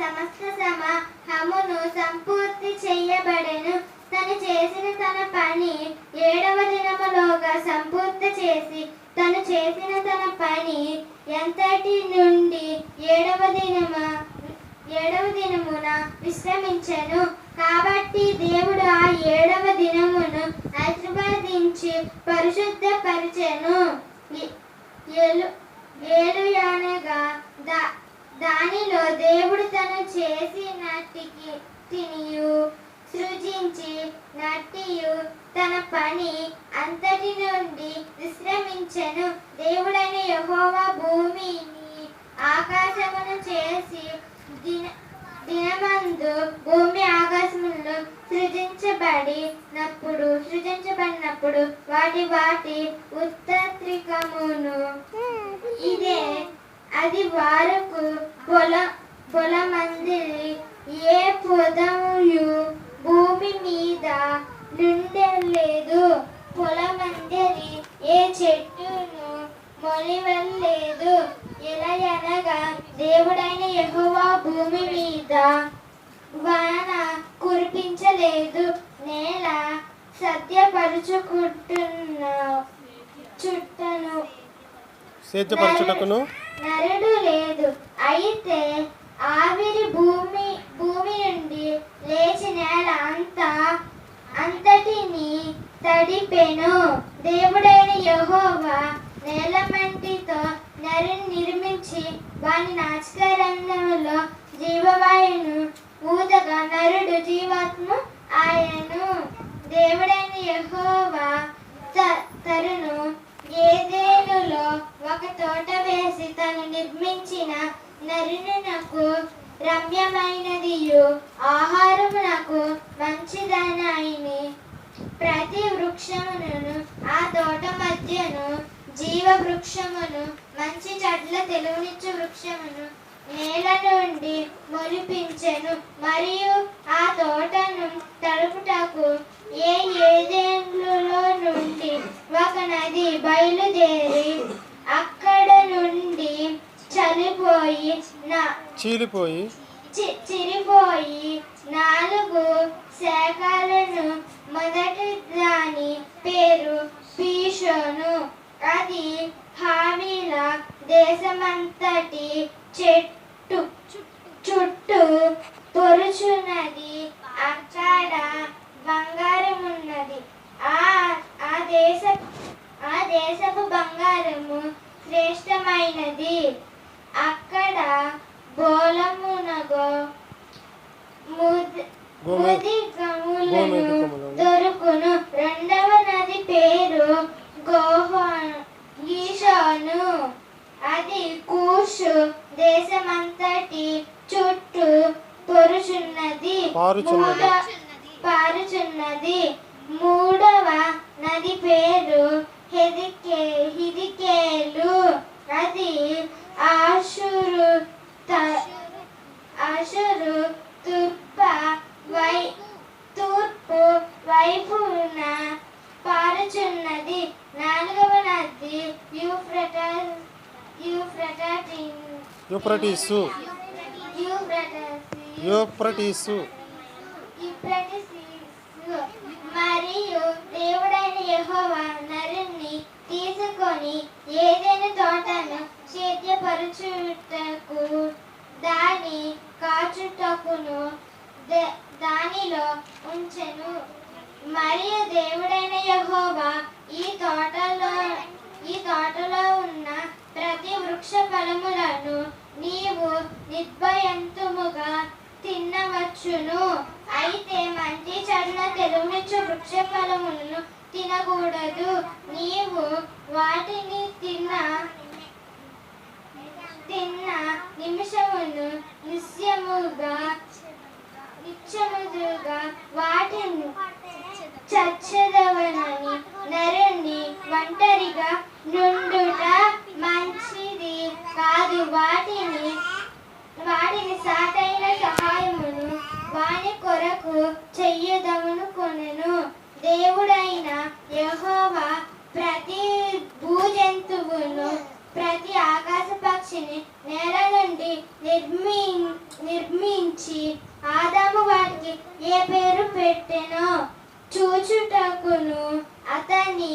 సమస్త సమూహమును సంపూర్తి చేయబడెను. తను చేసిన తన పని 7వ దినములోగా సంపూర్తి చేసి తను చేసిన తన పని ఎంతటి నుండి 7వ దినమున విశ్రమించెను. కాబట్టి దేవుడు ఆ 7వ దినమును ఆశీర్వదించి పరిశుద్ధపరిచెను. ఏలుయనగా దానిలో దేవుడు తను చేసినట్టియు సృజించి నట్టియు తన పని అంతటి నుండి విశ్రమించెను. దేవుడైన యెహోవా భూమిని ఆకాశమును చేసి దినమందు భూమి ఆకాశములో సృజించబడినప్పుడు వాటి ఉత్తత్రికమును ఇదే అది వారకు పొలమందిరి ఏ పొదముయు భూమి మీద నుండలేదు. పొలమందిరి ఏ చెట్టును మొలివలేదు. ఎలయనగా దేవుడైన యెహోవా భూమి మీద వాన కురిపించలేదు. నేల సేద్యపరచుటకును నరుడు లేదు. అయితే ఆవిరి భూమి నుండి లేచి నేల అంతటిని తడిపెను. దేవుడైన యెహోవా నేలమంటితో నరుని నిర్మించి వాని నాసికారంధ్రములో జీవవాయువును ఊదగా నరుడు జీవాత్మ ఆయను. దేవుడైన యెహోవా తరును ఏదెనులో ఒక తోట వేసి తను నిర్మించిన నరునకు రమ్యమైనదియు ఆహారమునకు మంచిదనైని ప్రతి వృక్షమును ఆ తోట మధ్యను జీవ వృక్షమును మంచి చెట్ల తెలుగునిచ్చు వృక్షమును నేల నుండి మొలిపించెను. మరియు ఆ తోటను తడుపుటకు ఏదెనులో నుండి ఒక నది బయలుదేరి అక్కడ నుండి చిరిపోయి 4 శాఖలను మొదటి దాని పేరు పీషోను. అది హావీల దేశమంతటి చుట్టూ పొరుచున్నది. అక్కడ బంగారమున్నది. ఆ దేశపు బంగారము శ్రేష్టమైనది. అక్కడ బోలమునగో ముదిగములను దొరుకును. 2వ నది పేరు గీషోను. అది కూషు దేశమంతటి చుట్టూ పారుచున్నది. 3వ నది పేరు హిదికేలు. అది ఆషురు తూర్పు వైపున పారుచున్నది. 4వ నది యూఫ్రటీసు. మరియు దేవుడైన యెహోవా నరుని తీసుకొని ఏదైనా తోటను సేద్యపరచుటకు దాని కాచుటకును దానిలో ఉంచెను. మరియు దేవుడైన యెహోవా ఈ తోటలో ఉన్న ప్రతి వృక్ష ఫలములను నీవు నిర్భయంతుముగా తినవచ్చును. అయితే మంచి చెడ్ల తెలుగునిచ్చు వృక్ష ఫలములను తినకూడదు. నీవు వాటిని తిన్న నిమిషమును నిత్యముగా వాటిని చచ్చదవనని నరుని ఒంటరిగా నుండుట మంచిది కాదు. వాటిని సాటైన సహాయమును వాని కొరకు చెయ్యదమనుకొనెను. దేవుడైన యెహోవా ప్రతి భూజంతువును ప్రతి ఆకాశ పక్షిని నేల నుండి నిర్మించి కొరకును అతని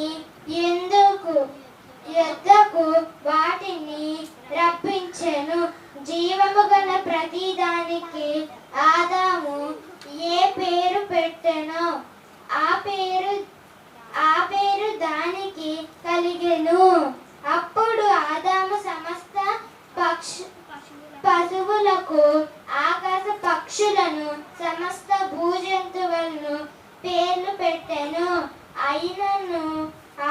యొద్దకు వాటిని రప్పించెను. జీవము గల ప్రతిదానికి ఆదాము ఏ పేరు పెట్టెనో ఆ పేరు దానికి కలిగెను. అప్పుడు ఆదాము సమస్త పశువులకు, ఆకాశ పక్షులను, సమస్త భూజంతువులను పేర్లు పెట్టెను. అయినను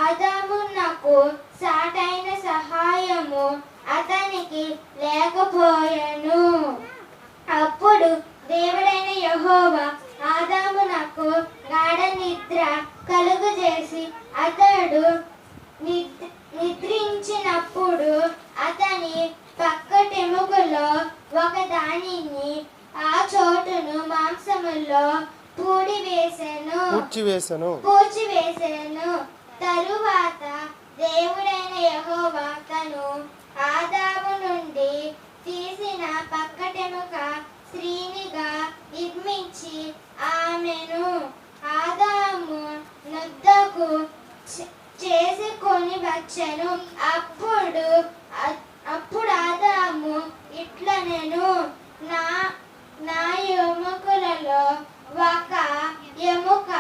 ఆదామునకు సాటైన సహాయము అతనికి లేకపోయెను. అప్పుడు దేవుడైన యెహోవా ఆదామునకు గాఢ నిద్ర కలుగజేసి అతడు నిద్రించినప్పుడు అతని పక్కటెముకలో ఒకదానిని ఆ చోటును మాంసములో పూడ్చివేసెను. తరువాత దేవుడైన యెహోవా తను ఆదాము నుండి తీసిన పక్కటెముక స్త్రీనిగా నిర్మించి ఆమెను ఆదాము నొద్దకు చేసుకొని వచ్చెను. అప్పుడు ఆదాము ఇట్లనెను, నా ఎముకలలో ఒక ఎముక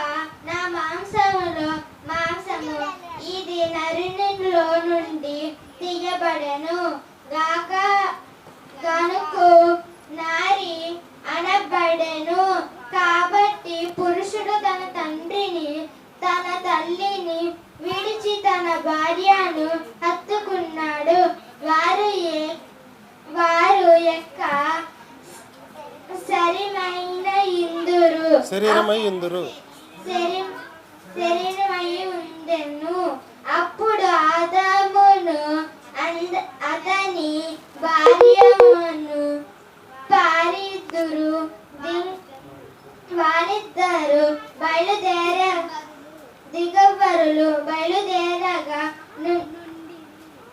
నా మాంసములో మాంసము, ఇది నరునిలో నుండి తీయబడెను గాక గనుక నారి అనబడెను. కాబట్టి పురుషుడు తన తండ్రిని తన తల్లిని విడిచి తన భార్యను హత్తుకున్నాడు. వారు యొక్క శరీరమై ఉండెను. అప్పుడు ఆదామును అతని భార్యను వారిద్దరు బయలుదేరగా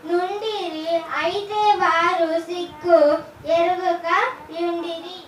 నుండిరి. అయితే వారు సిగ్గు ఎరుగక యుండిరి.